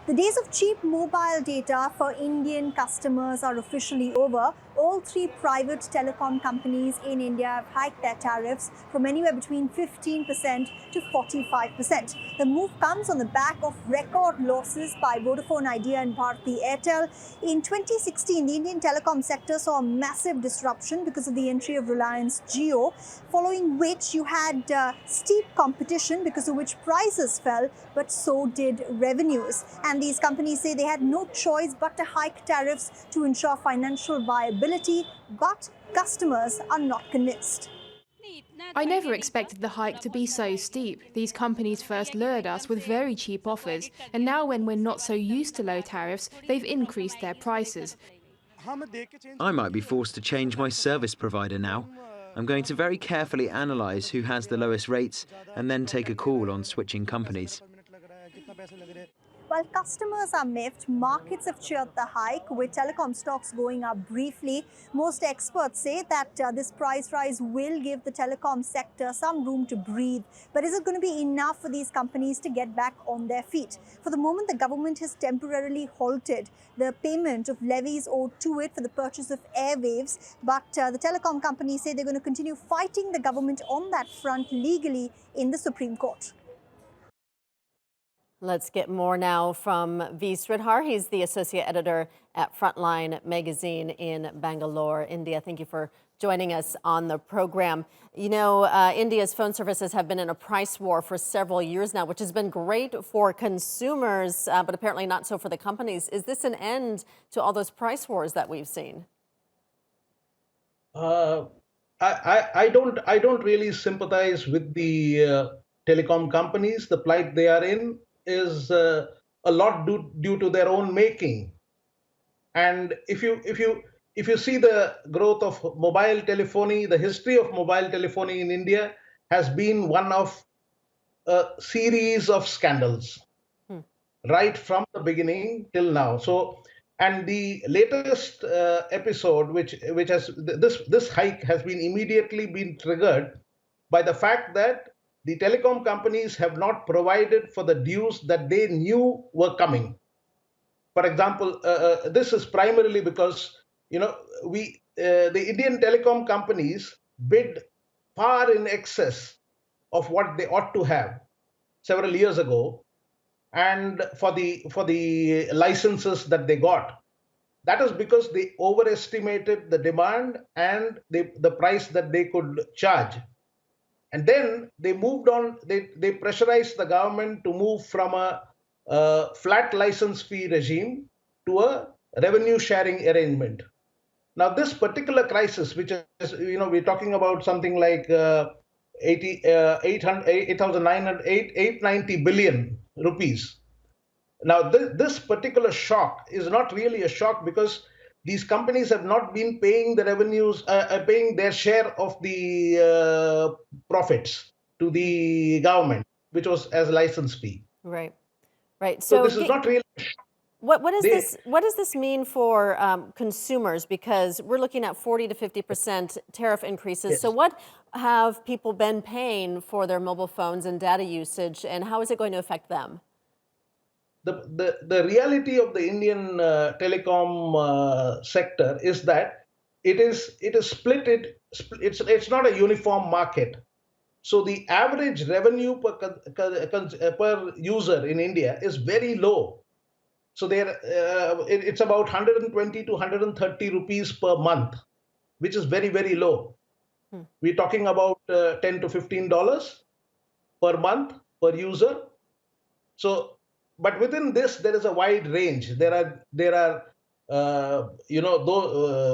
The days of cheap mobile data for Indian customers are officially over. All three private telecom companies in India have hiked their tariffs from anywhere between 15% to 45%. The move comes on the back of record losses by Vodafone Idea and Bharti Airtel. In 2016, the Indian telecom sector saw a massive disruption because of the entry of Reliance Jio, following which you had steep competition, because of which prices fell, but so did revenues. And these companies say they had no choice but to hike tariffs to ensure financial viability, but customers are not convinced. I never expected the hike to be so steep. These companies first lured us with very cheap offers, and now when we're not so used to low tariffs, they've increased their prices. I might be forced to change my service provider now. I'm going to very carefully analyse who has the lowest rates and then take a call on switching companies. While customers are miffed, markets have cheered the hike, with telecom stocks going up briefly. Most experts say that this price rise will give the telecom sector some room to breathe. But is it going to be enough for these companies to get back on their feet? For the moment, the government has temporarily halted the payment of levies owed to it for the purchase of airwaves. But the telecom companies say they're going to continue fighting the government on that front legally in the Supreme Court. Let's get more now from V. Sridhar. He's the associate editor at Frontline Magazine in Bangalore, India. Thank you for joining us on the program. You know, India's phone services have been in a price war for several years now, which has been great for consumers, but apparently not so for the companies. Is this an end to all those price wars that we've seen? I don't really sympathize with the telecom companies. The plight they are in is a lot due to their own making. And if you see the growth of mobile telephony, the history of mobile telephony in India has been one of a series of scandals, right from the beginning till now. So, and the latest episode, which has this hike has been immediately been triggered by the fact that the telecom companies have not provided for the dues that they knew were coming. For example, this is primarily because the Indian telecom companies bid far in excess of what they ought to have several years ago, and for the licenses that they got. That is because they overestimated the demand and the price that they could charge. And then they moved on, they pressurized the government to move from a flat license fee regime to a revenue sharing arrangement. Now, this particular crisis, which is, we're talking about something like 890 billion rupees. Now, this particular shock is not really a shock because these companies have not been paying the revenues, paying their share of the profits to the government, which was as license fee. Right, right. So this is not really. What does this mean for consumers? Because we're looking at 40 to 50% tariff increases. Yes. So what have people been paying for their mobile phones and data usage, and how is it going to affect them? The reality of the Indian telecom sector is that it is split. It's not a uniform market. So the average revenue per user in India is very low. So it's about 120 to 130 rupees per month, which is very, very low. We're talking about $10 to $15 per month per user. So, but within this, there is a wide range. There are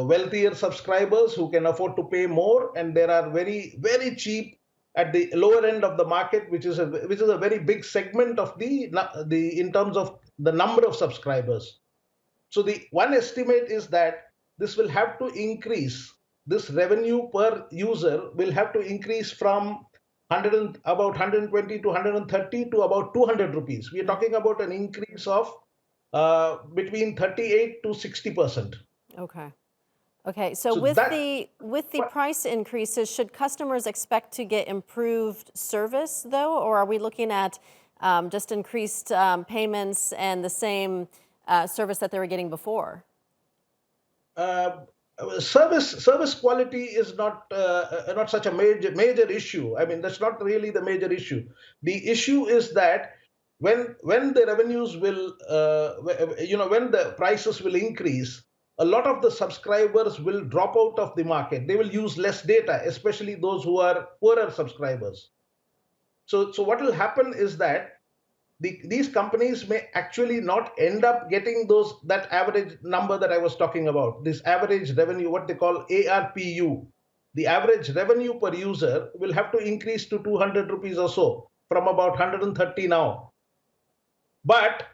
wealthier subscribers who can afford to pay more, and there are very, very cheap at the lower end of the market, which is a very big segment of the in terms of the number of subscribers. So the one estimate is that this will have to increase. This revenue per user will have to increase from about 120 to 130 to about 200 rupees. We are talking about an increase of between 38 to 60%. Okay. Okay. So with the price increases, should customers expect to get improved service though, or are we looking at just increased payments and the same service that they were getting before? Uh, service quality is not such a major issue. I mean, that's not really the major issue. The issue is that when the revenues will when the prices will increase, a lot of the subscribers will drop out of the market. They will use less data, especially those who are poorer subscribers. So what will happen is that these companies may actually not end up getting that average number that I was talking about, this average revenue, what they call ARPU. The average revenue per user will have to increase to 200 rupees or so from about 130 now. But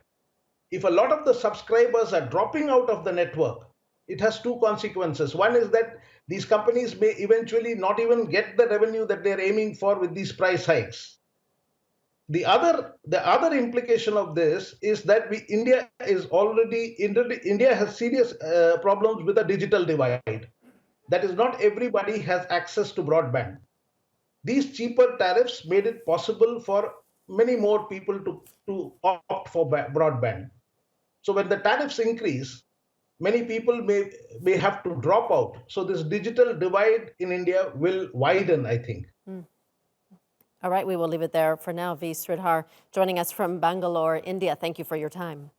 if a lot of the subscribers are dropping out of the network, it has two consequences. One is that these companies may eventually not even get the revenue that they're aiming for with these price hikes. The other implication of this is that India has serious problems with a digital divide. That is, not everybody has access to broadband. These cheaper tariffs made it possible for many more people to opt for broadband. So when the tariffs increase, many people may have to drop out. So this digital divide in India will widen, I think. All right, we will leave it there for now. V. Sridhar joining us from Bangalore, India. Thank you for your time.